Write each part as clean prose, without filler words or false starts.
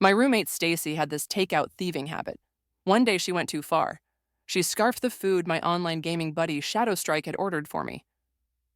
My roommate Stacy had this takeout thieving habit. One day she went too far. She scarfed the food my online gaming buddy Shadowstrike had ordered for me.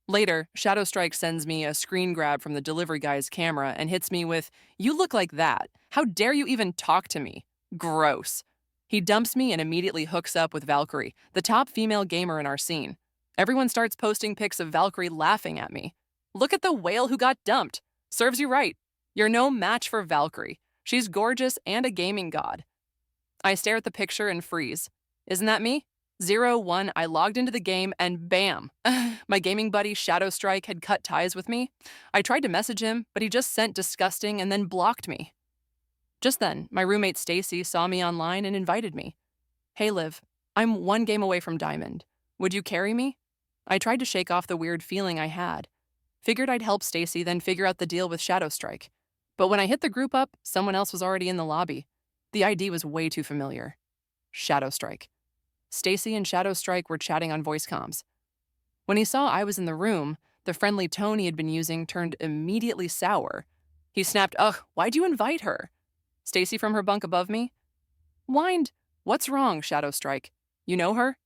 Later, Shadowstrike sends me a screen grab from the delivery guy's camera and hits me with, "You look like that. How dare you even talk to me? Gross." He dumps me and immediately hooks up with Valkyrie, the top female gamer in our scene. Everyone starts posting pics of Valkyrie laughing at me. "Look at the whale who got dumped. Serves you right. You're no match for Valkyrie. She's gorgeous and a gaming god." I stare at the picture and freeze. Isn't that me? 0-1, I logged into the game and bam! My gaming buddy Shadowstrike had cut ties with me. I tried to message him, but he just sent disgusting and then blocked me. Just then, my roommate Stacy saw me online and invited me. "Hey Liv, I'm one game away from Diamond. Would you carry me?" I tried to shake off the weird feeling I had. Figured I'd help Stacy, then figure out the deal with Shadowstrike. But when I hit the group up, someone else was already in the lobby. The ID was way too familiar. Shadowstrike. Stacy and Shadowstrike were chatting on voice comms. When he saw I was in the room, the friendly tone he had been using turned immediately sour. He snapped, "Ugh, why'd you invite her?" "Stacy from her bunk above me?" "Whined. What's wrong, Shadowstrike? You know her?"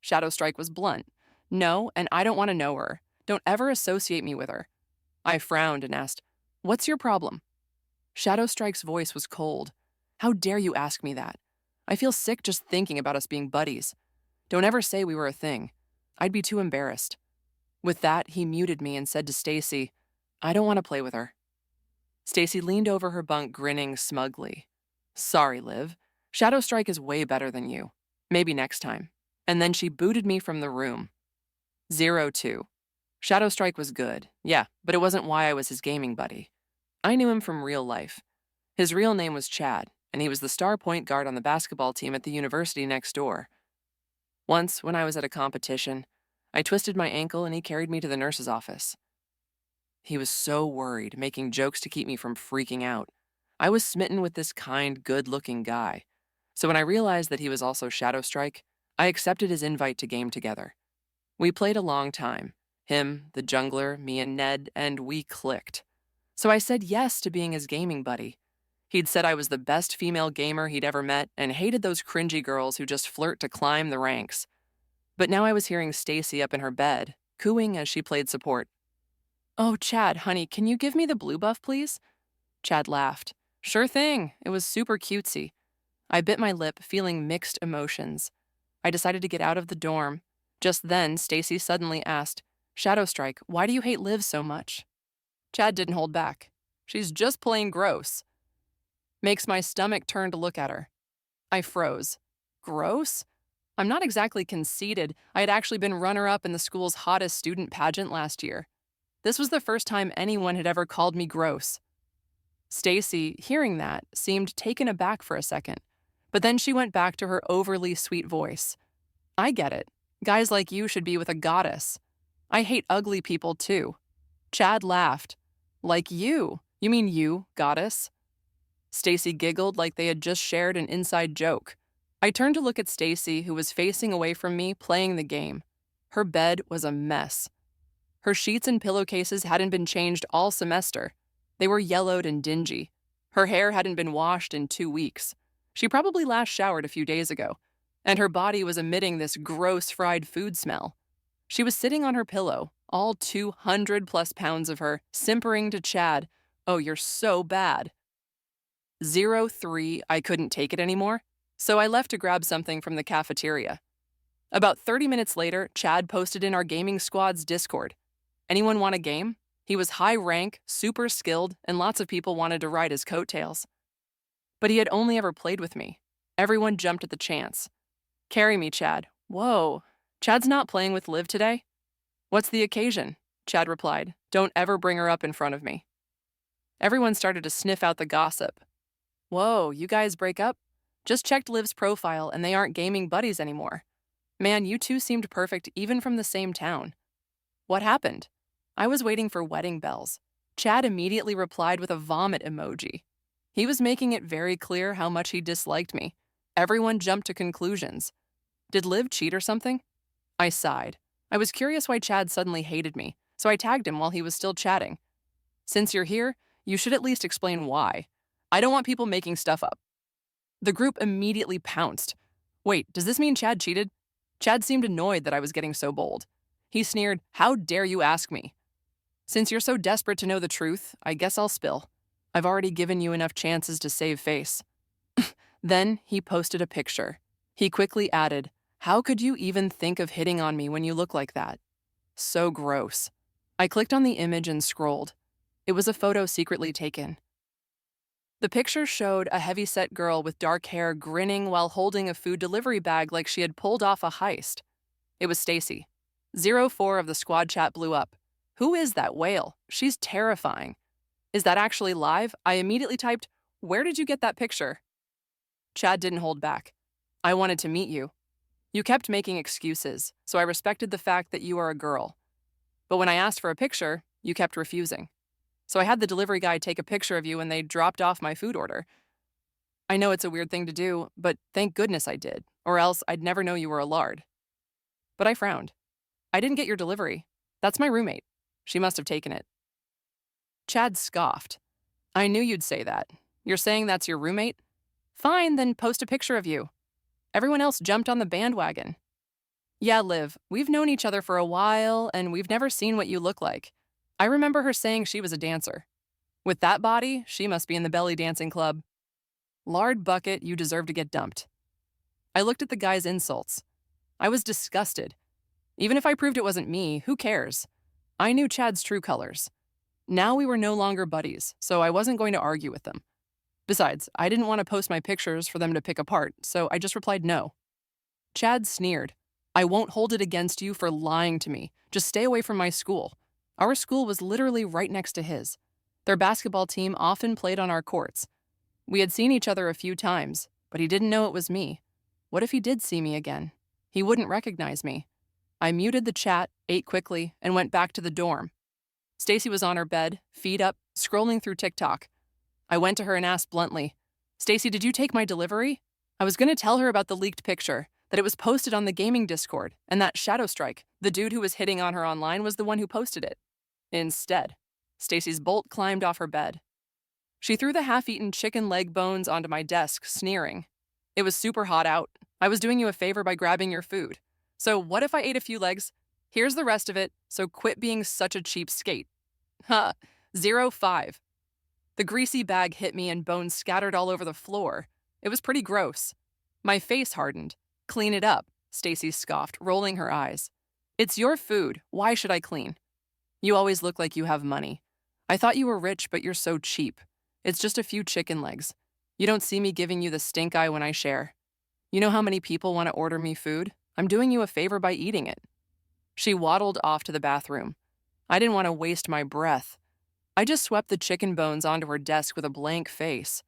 Shadowstrike was blunt. "No, and I don't want to know her. Don't ever associate me with her." I frowned and asked, "What's your problem?" Shadowstrike's voice was cold. "How dare you ask me that? I feel sick just thinking about us being buddies. Don't ever say we were a thing. I'd be too embarrassed." With that, he muted me and said to Stacy, "I don't want to play with her." Stacy leaned over her bunk, grinning smugly. "Sorry, Liv. Shadowstrike is way better than you. Maybe next time." And then she booted me from the room. 0-2. Shadowstrike was good, yeah, but it wasn't why I was his gaming buddy. I knew him from real life. His real name was Chad, and he was the star point guard on the basketball team at the university next door. Once, when I was at a competition, I twisted my ankle and he carried me to the nurse's office. He was so worried, making jokes to keep me from freaking out. I was smitten with this kind, good-looking guy. So when I realized that he was also Shadowstrike, I accepted his invite to game together. We played a long time. Him, the jungler, me and Ned, and we clicked. So I said yes to being his gaming buddy. He'd said I was the best female gamer he'd ever met and hated those cringy girls who just flirt to climb the ranks. But now I was hearing Stacy up in her bed, cooing as she played support. "Oh, Chad, honey, can you give me the blue buff, please?" Chad laughed. "Sure thing." It was super cutesy. I bit my lip, feeling mixed emotions. I decided to get out of the dorm. Just then, Stacy suddenly asked, "Shadowstrike, why do you hate Liv so much?" Chad didn't hold back. "She's just plain gross." Makes my stomach turn to look at her. I froze. Gross? I'm not exactly conceited. I had actually been runner-up in the school's hottest student pageant last year. This was the first time anyone had ever called me gross. Stacy, hearing that, seemed taken aback for a second, but then she went back to her overly sweet voice. "I get it. Guys like you should be with a goddess. I hate ugly people too." Chad laughed. "Like you? You mean you, goddess?" Stacy giggled like they had just shared an inside joke. I turned to look at Stacy, who was facing away from me, playing the game. Her bed was a mess. Her sheets and pillowcases hadn't been changed all semester. They were yellowed and dingy. Her hair hadn't been washed in 2 weeks. She probably last showered a few days ago, and her body was emitting this gross fried food smell. She was sitting on her pillow, all 200+ pounds of her, simpering to Chad, "Oh, you're so bad." 0-3, I couldn't take it anymore, so I left to grab something from the cafeteria. About 30 minutes later, Chad posted in our gaming squad's Discord. Anyone want a game? He was high rank, super skilled, and lots of people wanted to ride his coattails. But he had only ever played with me. Everyone jumped at the chance. "Carry me, Chad." Whoa. Chad's not playing with Liv today? "What's the occasion?" Chad replied. "Don't ever bring her up in front of me." Everyone started to sniff out the gossip. "Whoa, you guys break up?" "Just checked Liv's profile and they aren't gaming buddies anymore." "Man, you two seemed perfect even from the same town." "What happened?" I was waiting for wedding bells. Chad immediately replied with a vomit emoji. He was making it very clear how much he disliked me. Everyone jumped to conclusions. Did Liv cheat or something? I sighed. I was curious why Chad suddenly hated me, so I tagged him while he was still chatting. "Since you're here, you should at least explain why. I don't want people making stuff up. The group immediately pounced. Wait, does this mean Chad cheated? Chad seemed annoyed that I was getting so bold. He sneered, "How dare you ask me?" Since you're so desperate to know the truth, I guess I'll spill. I've already given you enough chances to save face. Then he posted a picture. He quickly added, "How could you even think of hitting on me when you look like that? So gross." I clicked on the image and scrolled. It was a photo secretly taken. The picture showed a heavy-set girl with dark hair grinning while holding a food delivery bag like she had pulled off a heist. It was Stacy. 04 of the squad chat blew up. "Who is that whale? She's terrifying." "Is that actually live?" I immediately typed, "Where did you get that picture?" Chad didn't hold back. "I wanted to meet you. You kept making excuses, so I respected the fact that you are a girl. But when I asked for a picture, you kept refusing. So I had the delivery guy take a picture of you and they dropped off my food order. I know it's a weird thing to do, but thank goodness I did, or else I'd never know you were a lard." But I frowned. "I didn't get your delivery. That's my roommate. She must have taken it." Chad scoffed. "I knew you'd say that. You're saying that's your roommate? Fine, then post a picture of you." Everyone else jumped on the bandwagon. "Yeah, Liv, we've known each other for a while, and we've never seen what you look like. I remember her saying she was a dancer. With that body, she must be in the belly dancing club. Lard bucket, you deserve to get dumped." I looked at the guy's insults. I was disgusted. Even if I proved it wasn't me, who cares? I knew Chad's true colors. Now we were no longer buddies, so I wasn't going to argue with them. Besides, I didn't want to post my pictures for them to pick apart, so I just replied no. Chad sneered. "I won't hold it against you for lying to me. Just stay away from my school." Our school was literally right next to his. Their basketball team often played on our courts. We had seen each other a few times, but he didn't know it was me. What if he did see me again? He wouldn't recognize me. I muted the chat, ate quickly, and went back to the dorm. Stacy was on her bed, feet up, scrolling through TikTok. I went to her and asked bluntly, "Stacy, did you take my delivery?" I was going to tell her about the leaked picture, that it was posted on the gaming Discord, and that Shadow Strike, the dude who was hitting on her online, was the one who posted it. Instead, Stacy's bolt climbed off her bed. She threw the half-eaten chicken leg bones onto my desk, sneering. "It was super hot out. I was doing you a favor by grabbing your food. So what if I ate a few legs? Here's the rest of it, so quit being such a cheapskate." Ha! 05. The greasy bag hit me and bones scattered all over the floor. It was pretty gross. My face hardened. "Clean it up," Stacy scoffed, rolling her eyes. "It's your food. Why should I clean? You always look like you have money. I thought you were rich, but you're so cheap. It's just a few chicken legs. You don't see me giving you the stink eye when I share. You know how many people want to order me food? I'm doing you a favor by eating it." She waddled off to the bathroom. I didn't want to waste my breath. I just swept the chicken bones onto her desk with a blank face.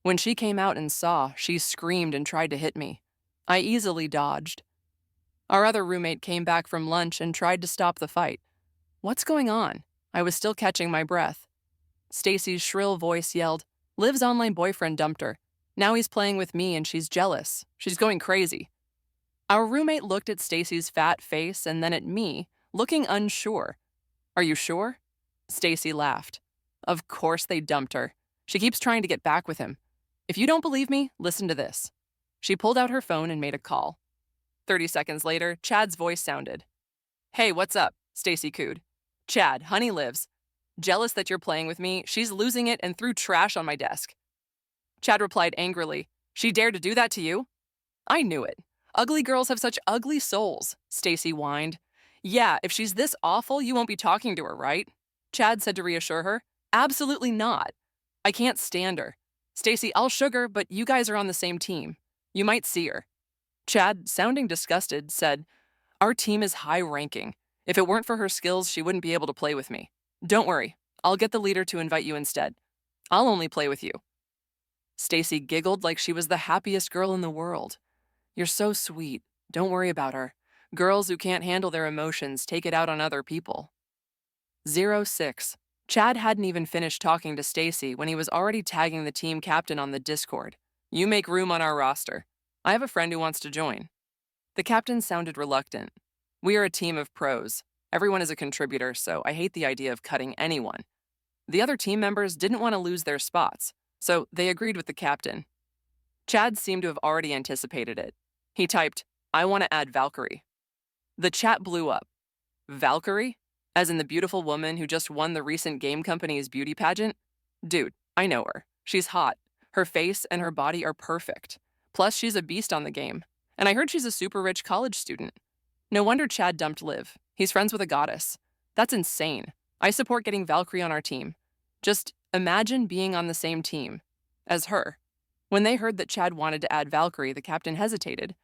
When she came out and saw, she screamed and tried to hit me. I easily dodged. Our other roommate came back from lunch and tried to stop the fight. What's going on? I was still catching my breath. Stacy's shrill voice yelled, "Liv's online boyfriend dumped her. Now he's playing with me and she's jealous. She's going crazy." Our roommate looked at Stacy's fat face and then at me, looking unsure. "Are you sure?" Stacy laughed. "Of course they dumped her. She keeps trying to get back with him. If you don't believe me, listen to this." She pulled out her phone and made a call. 30 seconds later, Chad's voice sounded. "Hey, what's up?" Stacy cooed. "Chad, honey lives. Jealous that you're playing with me, she's losing it and threw trash on my desk." Chad replied angrily, "She dared to do that to you?" I knew it. Ugly girls have such ugly souls, Stacy whined. "Yeah, if she's this awful, you won't be talking to her, right?" Chad said to reassure her. "Absolutely not. I can't stand her. Stacy, I'll sugar, but you guys are on the same team. You might see her." Chad, sounding disgusted, said, "Our team is high-ranking. If it weren't for her skills, she wouldn't be able to play with me. Don't worry, I'll get the leader to invite you instead. I'll only play with you." Stacy giggled like she was the happiest girl in the world. "You're so sweet. Don't worry about her. Girls who can't handle their emotions take it out on other people." 06. Chad hadn't even finished talking to Stacy when he was already tagging the team captain on the Discord. "You make room on our roster. I have a friend who wants to join." The captain sounded reluctant. "We are a team of pros. Everyone is a contributor, so I hate the idea of cutting anyone." The other team members didn't want to lose their spots. So they agreed with the captain. Chad seemed to have already anticipated it. He typed, "I want to add Valkyrie." The chat blew up. Valkyrie? As in the beautiful woman who just won the recent game company's beauty pageant? Dude, I know her. She's hot. Her face and her body are perfect. Plus, she's a beast on the game. And I heard she's a super rich college student. No wonder Chad dumped Liv. He's friends with a goddess. That's insane. I support getting Valkyrie on our team. Just imagine being on the same team as her. When they heard that Chad wanted to add Valkyrie, the captain hesitated.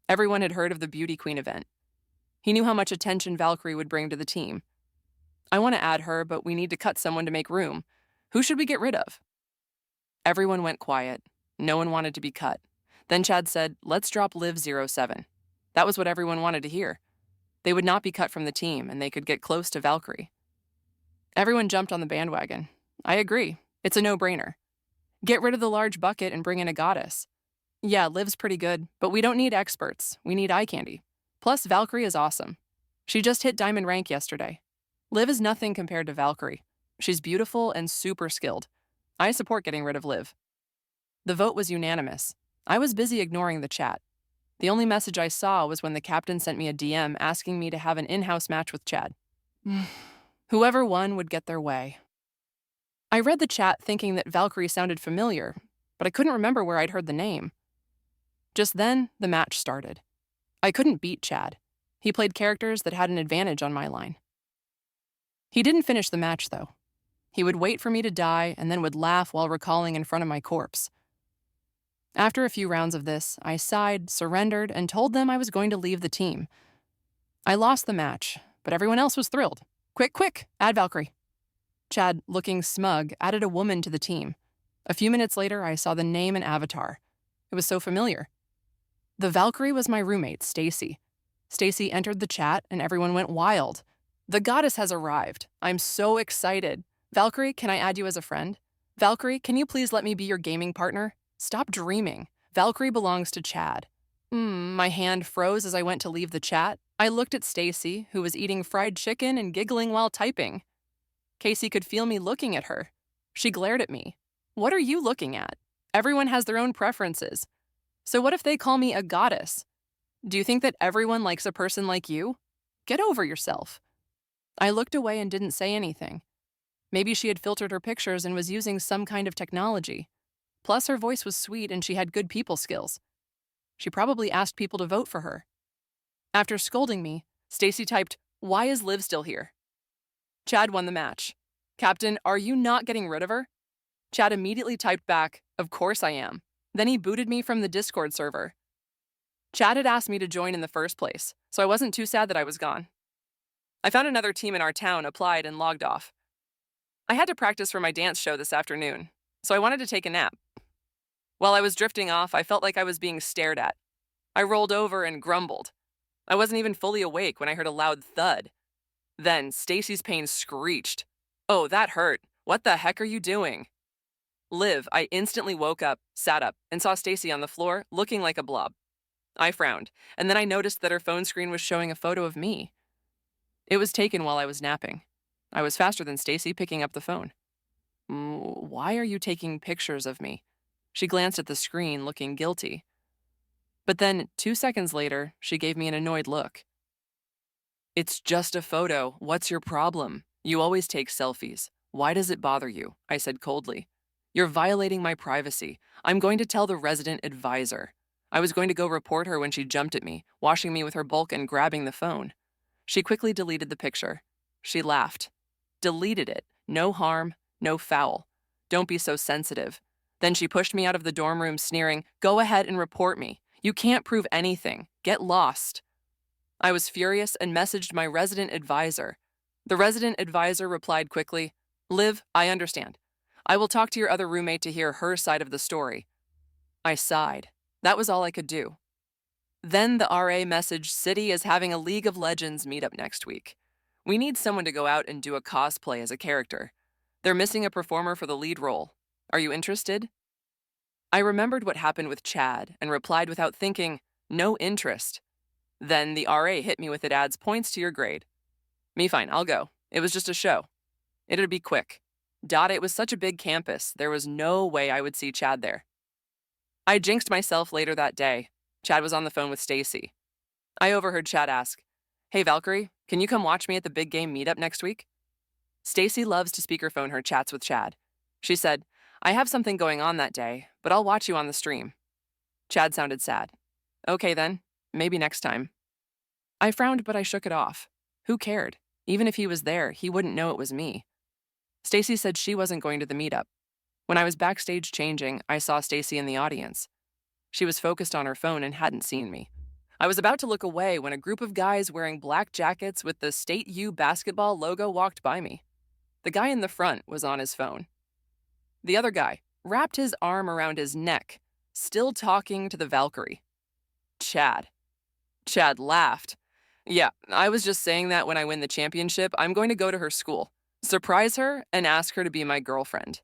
Everyone had heard of the Beauty Queen event. He knew how much attention Valkyrie would bring to the team. "I want to add her, but we need to cut someone to make room. Who should we get rid of?" Everyone went quiet. No one wanted to be cut. Then Chad said, "Let's drop Liv 07. That was what everyone wanted to hear. They would not be cut from the team, and they could get close to Valkyrie. Everyone jumped on the bandwagon. I agree. It's a no-brainer. Get rid of the large bucket and bring in a goddess. Yeah, Liv's pretty good, but we don't need experts. We need eye candy. Plus, Valkyrie is awesome. She just hit diamond rank yesterday. Liv is nothing compared to Valkyrie. She's beautiful and super skilled. I support getting rid of Liv." The vote was unanimous. I was busy ignoring the chat. The only message I saw was when the captain sent me a DM asking me to have an in-house match with Chad. Whoever won would get their way. I read the chat thinking that Valkyrie sounded familiar, but I couldn't remember where I'd heard the name. Just then, the match started. I couldn't beat Chad. He played characters that had an advantage on my line. He didn't finish the match, though. He would wait for me to die and then would laugh while recalling in front of my corpse. After a few rounds of this, I sighed, surrendered, and told them I was going to leave the team. I lost the match, but everyone else was thrilled. Quick, add Valkyrie." Chad, looking smug, added a woman to the team. A few minutes later, I saw the name and avatar. It was so familiar. The Valkyrie was my roommate, Stacy. Stacy entered the chat, and everyone went wild. "The goddess has arrived. I'm so excited. Valkyrie, can I add you as a friend? Valkyrie, can you please let me be your gaming partner? Stop dreaming. Valkyrie belongs to Chad." My hand froze as I went to leave the chat. I looked at Stacy, who was eating fried chicken and giggling while typing. Casey could feel me looking at her. She glared at me. "What are you looking at? Everyone has their own preferences. So what if they call me a goddess? Do you think that everyone likes a person like you? Get over yourself." I looked away and didn't say anything. Maybe she had filtered her pictures and was using some kind of technology. Plus, her voice was sweet and she had good people skills. She probably asked people to vote for her. After scolding me, Stacy typed, "Why is Liv still here?" Chad won the match. "Captain, are you not getting rid of her?" Chad immediately typed back, "Of course I am." Then he booted me from the Discord server. Chad had asked me to join in the first place, so I wasn't too sad that I was gone. I found another team in our town, applied, and logged off. I had to practice for my dance show this afternoon, so I wanted to take a nap. While I was drifting off, I felt like I was being stared at. I rolled over and grumbled. I wasn't even fully awake when I heard a loud thud. Then Stacy's pain screeched. "Oh, that hurt. What the heck are you doing?" Liv, I instantly woke up, sat up, and saw Stacy on the floor, looking like a blob. I frowned, and then I noticed that her phone screen was showing a photo of me. It was taken while I was napping. I was faster than Stacy picking up the phone. "Why are you taking pictures of me?" She glanced at the screen, looking guilty. But then, 2 seconds later, she gave me an annoyed look. "It's just a photo. What's your problem? You always take selfies. Why does it bother you?" I said coldly. "You're violating my privacy. I'm going to tell the resident advisor." I was going to go report her when she jumped at me, washing me with her bulk and grabbing the phone. She quickly deleted the picture. She laughed. "Deleted it. No harm, no foul. Don't be so sensitive." Then she pushed me out of the dorm room, sneering, "Go ahead and report me. You can't prove anything. Get lost." I was furious and messaged my resident advisor. The resident advisor replied quickly, "Liv, I understand. I will talk to your other roommate to hear her side of the story." I sighed. That was all I could do. Then the RA messaged City is having a League of Legends meetup next week. We need someone to go out and do a cosplay as a character. They're missing a performer for the lead role. Are you interested? I remembered what happened with Chad and replied without thinking, "No interest." Then the RA hit me with it adds points to your grade. Me fine, I'll go. It was just a show. It'd be quick. It was such a big campus, there was no way I would see Chad there. I jinxed myself later that day. Chad was on the phone with Stacy. I overheard Chad ask, "Hey Valkyrie, can you come watch me at the big game meetup next week?" Stacy loves to speakerphone her chats with Chad. She said, "I have something going on that day, but I'll watch you on the stream." Chad sounded sad. "Okay then, maybe next time." I frowned, but I shook it off. Who cared? Even if he was there, he wouldn't know it was me. Stacy said she wasn't going to the meetup. When I was backstage changing, I saw Stacy in the audience. She was focused on her phone and hadn't seen me. I was about to look away when a group of guys wearing black jackets with the State U basketball logo walked by me. The guy in the front was on his phone. The other guy wrapped his arm around his neck, still talking to the Valkyrie. Chad. Chad laughed. "Yeah, I was just saying that when I win the championship, I'm going to go to her school, surprise her, and ask her to be my girlfriend."